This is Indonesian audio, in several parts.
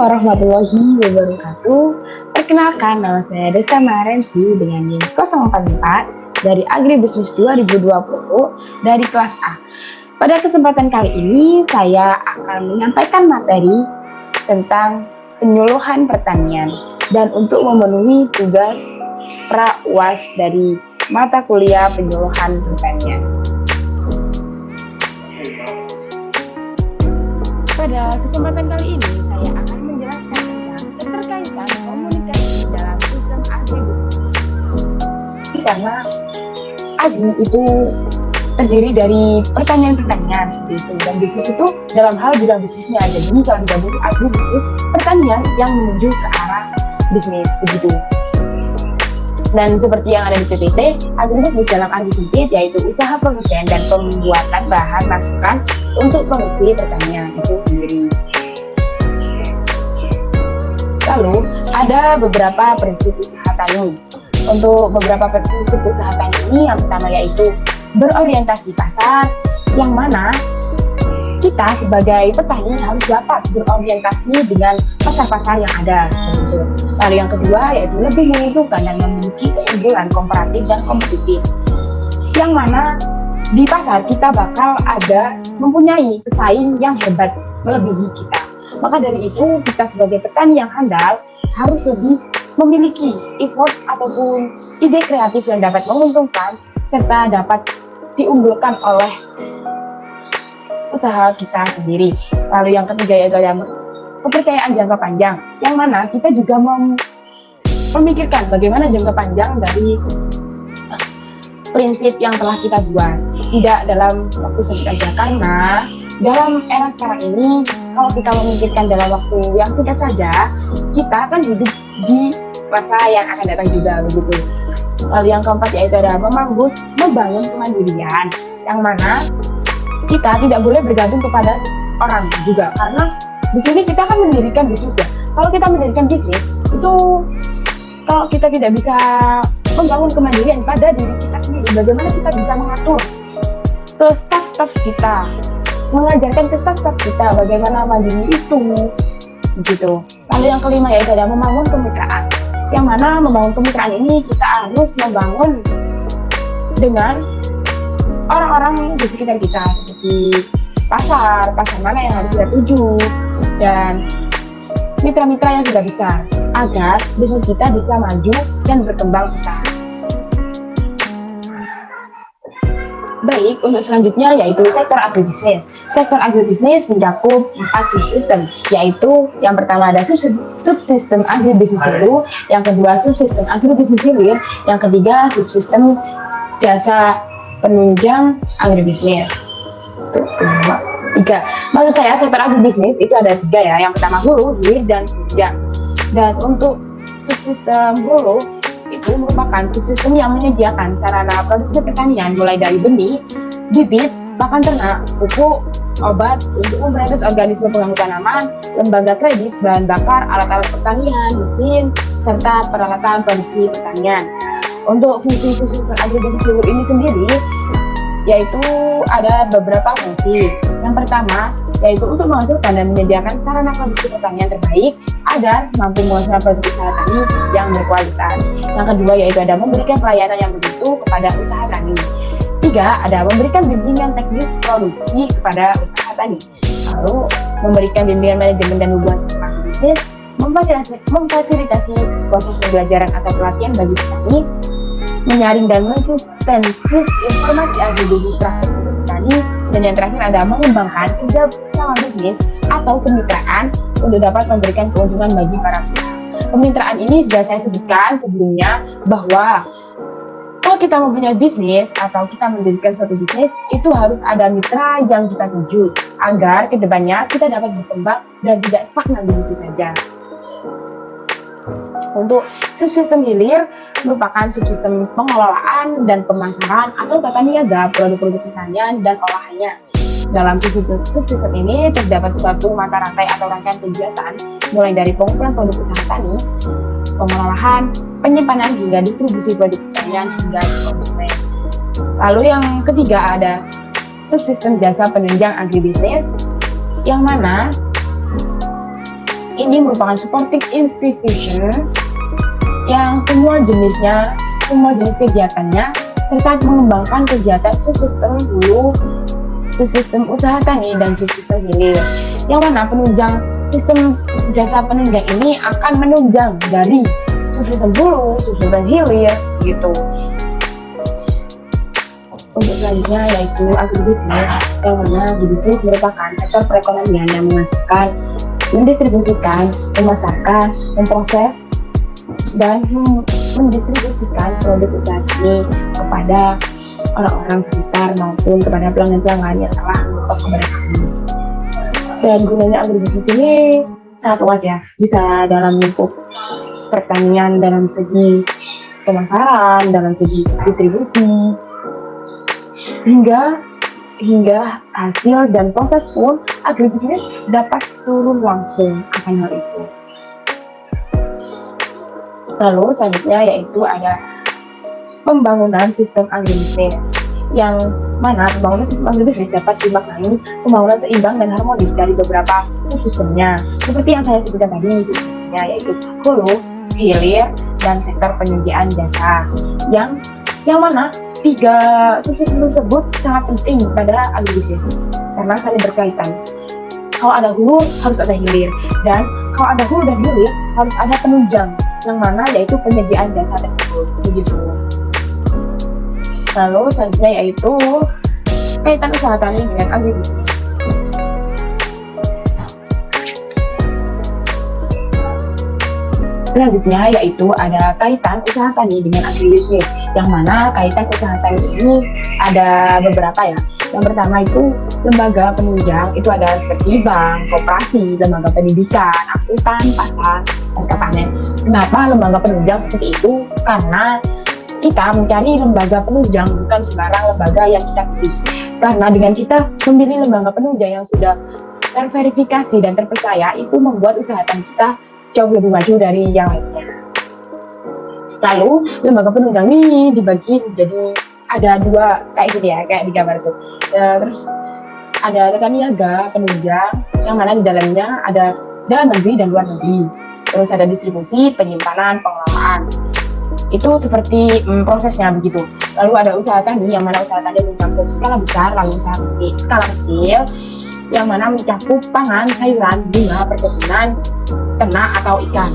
warahmatullahi wabarakatuh. Perkenalkan, nama saya Desta Marensi dengan NIM 044 dari Agribisnis 2020 dari kelas A. Pada kesempatan kali ini, saya akan menyampaikan materi tentang penyuluhan pertanian dan untuk memenuhi tugas pra-UAS dari mata kuliah penyuluhan pertanian. Pada kesempatan kali ini, saya akan menjelaskan tentang keterkaitan komunikasi dalam sistem agribisnis. Karena agri itu terdiri dari pertanian-pertanian seperti itu, dan bisnis itu dalam hal bidang bisnisnya. Jadi kalau digabung agribisnis, pertanian yang menuju ke arah bisnis begitu. Dan seperti yang ada di PPT, agribisnis dalam arti sempit yaitu usaha produsen dan pembuatan bahan masukan untuk produksi pertanian itu sendiri. Lalu ada beberapa prinsip usaha tani. Untuk beberapa prinsip usaha tani ini, yang pertama yaitu berorientasi pasar, yang mana kita sebagai petani harus dapat berorientasi dengan pasar-pasar yang ada. Lalu yang kedua yaitu lebih menguntungkan dan memiliki keunggulan komparatif dan kompetitif, yang mana di pasar kita bakal ada mempunyai pesaing yang hebat melebihi kita. Maka dari itu kita sebagai petani yang handal harus lebih memiliki effort ataupun ide kreatif yang dapat menguntungkan serta dapat diunggulkan oleh usaha kita sendiri. Lalu yang ketiga yaitu ada kepercayaan jangka panjang, yang mana kita juga memikirkan bagaimana jangka panjang dari prinsip yang telah kita buat, tidak dalam waktu singkat saja. Karena dalam era sekarang ini, kalau kita memikirkan dalam waktu yang singkat saja, kita akan hidup di masa yang akan datang juga begitu. Lalu yang keempat yaitu ada membangun kemandirian, yang mana kita tidak boleh bergantung kepada orang juga, karena di sini kita akan mendirikan bisnis ya. Kalau kita mendirikan bisnis itu, kalau kita tidak bisa membangun kemandirian pada diri kita sendiri, bagaimana kita bisa mengatur ke staff kita, mengajarkan ke staff kita bagaimana mandiri itu, begitu. Lalu yang kelima yaitu ada membangun kemitraan, yang mana membangun kemitraan ini kita harus membangun dengan orang-orang di sekitar kita, seperti pasar mana yang harus kita tuju, dan mitra-mitra yang sudah besar, agar bisnis kita bisa maju dan berkembang besar. Baik, untuk selanjutnya yaitu sektor agribisnis. Sektor agribisnis mencakup 4 subsistem, yaitu yang pertama ada subsistem agribisnis hulu, yang kedua subsistem agribisnis hilir, yang ketiga subsistem jasa penunjang agribisnis. Tiga. Maksud saya sektor agribisnis itu ada 3 ya. Yang pertama hulu, hilir, dan penunjang. Dan untuk subsistem hulu itu merupakan subsistem yang menyediakan sarana produksi pertanian mulai dari benih, bibit, pakan ternak, pupuk, obat untuk memberantas organisme pengganggu tanaman, lembaga kredit, bahan bakar, alat-alat pertanian, mesin, serta peralatan produksi pertanian. Untuk fungsi subsistem agribisnis hulu ini sendiri yaitu ada beberapa fungsi. Yang pertama yaitu untuk menghasilkan dan menyediakan sarana produksi pertanian terbaik agar mampu menghasilkan produk usaha tani yang berkualitas. Yang kedua yaitu ada memberikan pelayanan yang begitu kepada usaha tani. 3. Ada memberikan bimbingan teknis produksi kepada usaha tani. Lalu memberikan bimbingan manajemen dan hubungan sistem agribisnis, memfasilitasi proses pembelajaran atau pelatihan bagi petani, menyaring dan mensintesis informasi agribisnis praktik untuk petani, dan yang terakhir ada mengembangkan kerja sama bisnis atau kemitraan untuk dapat memberikan keuntungan bagi para pihak. Kemitraan ini sudah saya sebutkan sebelumnya bahwa kalau kita mempunyai bisnis atau kita mendirikan suatu bisnis, itu harus ada mitra yang kita tuju agar kedepannya kita dapat berkembang dan tidak stagnan begitu saja. Untuk subsistem hilir merupakan subsistem pengelolaan dan pemasaran atau tata niaga produk-produk pertanian dan olahannya. Dalam subsistem ini terdapat suatu mata rantai atau rangkaian kegiatan mulai dari pengumpulan produk usaha tani, pengolahan, penyimpanan hingga distribusi produk pertanian hingga konsumen. Lalu yang ketiga ada subsistem jasa penunjang agribisnis, yang mana ini merupakan supporting institution yang semua jenis kegiatannya serta mengembangkan kegiatan subsistem hulu, subsistem usaha tani, dan subsistem hilir. Yang mana penunjang sistem jasa penunjang ini akan menunjang dari subsistem hulu, subsistem hilir gitu. Untuk selanjutnya yaitu agribisnis, yang mana agribisnis merupakan sektor perekonomian yang menghasilkan, mendistribusikan, memasarkan, memproses, dan mendistribusikan produk usaha ini kepada orang-orang sekitar maupun kepada pelanggan-pelanggan yang telah mengetok kepada kami. Dan gunanya agribisnis ini sangat luas ya, bisa dalam lingkup pertanian, dalam segi pemasaran, dalam segi distribusi, hingga hasil dan proses pun agribisnis dapat turun langsung akan hal itu. Lalu selanjutnya yaitu ada pembangunan sistem agribisnis, yang mana pembangunan sistem agribisnis dapat dimaknai pembangunan seimbang dan harmonis dari beberapa subsistemnya, seperti yang saya sebutkan tadi, subsistemnya yaitu hulu, hilir, dan sektor penyediaan jasa, yang mana tiga subsistem tersebut sangat penting pada agribisnis karena saling berkaitan. Kalau ada hulu harus ada hilir, dan kalau ada hulu dan hilir harus ada penunjang, yang mana yaitu penyediaan jasa tersebut begitu. Lalu selanjutnya yaitu kaitan usaha tani dengan agribisnis. Selanjutnya yaitu ada kaitan usaha tani dengan agribisnis, yang mana kaitan usaha tani ini ada beberapa ya. Yang pertama itu lembaga penunjang, itu ada seperti bank, koperasi, lembaga pendidikan, akuntan, pasar, pasca panen. Kenapa lembaga penunjang seperti itu? Karena kita mencari lembaga penunjang bukan sembarang lembaga yang kita pilih. Karena dengan kita memilih lembaga penunjang yang sudah terverifikasi dan terpercaya, itu membuat usaha tani kita jauh lebih maju dari yang lainnya. Lalu lembaga penunjang ini dibagi menjadi ada dua kayak gini ya, kayak di gambar itu. Terus ada tata niaga penunjang, yang mana di dalamnya ada dalam negeri dan luar negeri. Terus ada distribusi, penyimpanan, pengelolaan. Itu seperti prosesnya begitu. Lalu ada usaha tani, yang mana usaha tani mencakup skala besar, lalu usaha skala kecil, yang mana mencakup pangan, sayuran, bunga, perkebunan, ternak atau ikan.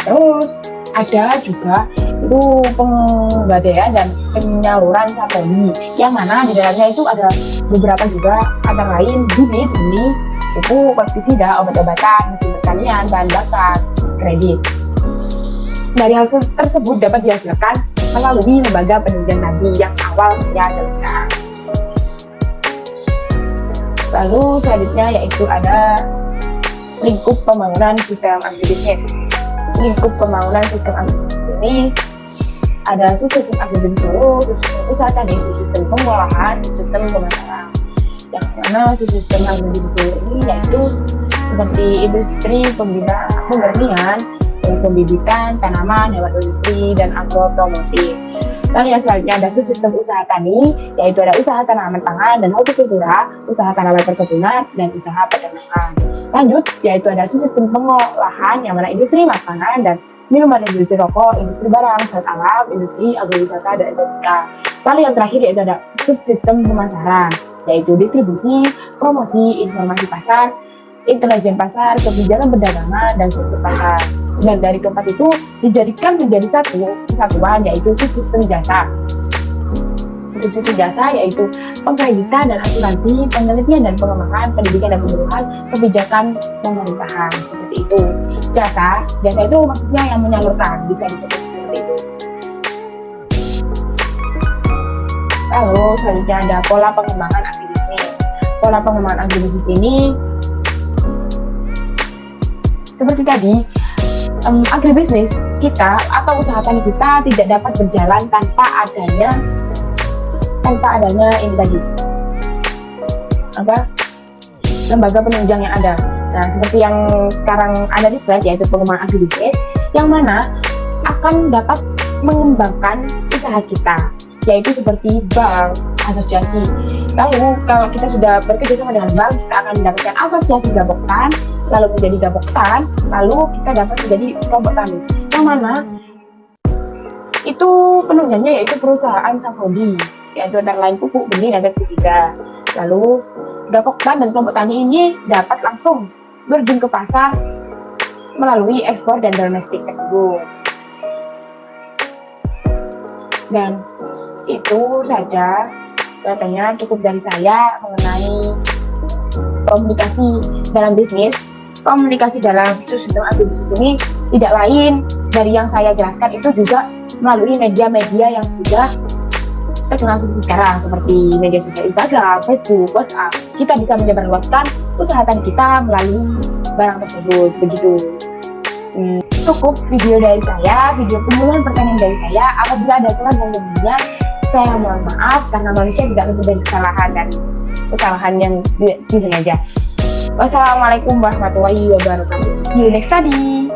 Terus ada juga itu penggadaian dan penyaluran saponi, yang mana di dalamnya itu ada beberapa juga, antara lain bibit, benih, pupuk, pestisida, obat-obatan, mesin pertanian, bahan bakar, kredit. Dari hal tersebut dapat dihasilkan melalui lembaga penunjang tadi yang awal saya jelaskan. Lalu selanjutnya yaitu ada lingkup pembangunan sistem agribisnis. Lingkup pembangunan sistem agribisnis ini ada subsistem agribisnis dulu, subsistem usaha tani, subsistem pengolahan, subsistem pemasaran. Yang mana subsistem agribisnis ini yaitu seperti industri pemurnian, pembibitan tanaman, hewan industri, dan agrootomotif. Lalu yang selanjutnya ada subsistem usaha tani, yaitu ada usaha tanaman pangan dan hortikultura, usaha tanaman perkebunan, dan usaha peternakan. Lanjut, yaitu ada subsistem pengolahan, yang mana industri makanan dan minuman, industri rokok, industri barang, sawit alam, industri agrowisata, dan estetika. Lalu yang terakhir yaitu ada subsistem pemasaran, yaitu distribusi, promosi, informasi pasar, intelijen pasar, kebijakan perdagangan, dan struktur pasar. Dan dari keempat itu dijadikan menjadi satu kesatuan, yaitu subsistem jasa. Subsistem jasa yaitu pengkreditan dan asuransi, penelitian dan pengembangan, pendidikan dan penyuluhan, kebijakan pemerintahan, seperti itu. Jasa itu maksudnya yang menyalurkan, bisa disebut seperti itu. Lalu selanjutnya ada pola pengembangan agribisnis. Pola pengembangan agribisnis ini seperti tadi, agribisnis kita atau usaha tani kita tidak dapat berjalan tanpa adanya ini tadi, lembaga penunjang yang ada. Nah, seperti yang sekarang ada di slide, yaitu pengembangan agribisnis, yang mana akan dapat mengembangkan usaha kita, yaitu seperti bank, asosiasi. Lalu kalau kita sudah bekerja sama dengan bank, kita akan mendapatkan asosiasi gabungan, lalu menjadi gapoktan, lalu kita dapat menjadi kelompok tani. Yang mana itu penunjangnya yaitu perusahaan Saprodi, yaitu antara lain pupuk, benih, dan pestisida. Lalu gapoktan dan kelompok tani ini dapat langsung terjun ke pasar melalui ekspor dan domestik tersebut. Dan itu saja katanya cukup dari saya mengenai komunikasi dalam bisnis. Komunikasi dalam sistem agribisnis ini tidak lain dari yang saya jelaskan, itu juga melalui media-media yang sudah terkenal seperti sekarang, seperti media sosial Instagram, Facebook, WhatsApp. Kita bisa menyebarluaskan usaha tani kita melalui barang tersebut. Begitu. Cukup video dari saya, video penyuluhan pertanian dari saya. Apabila ada salah dan lebihnya, saya mohon maaf karena manusia tidak luput dari kesalahan dan kesalahan yang disengaja. Wassalamualaikum warahmatullahi wabarakatuh. See you next study.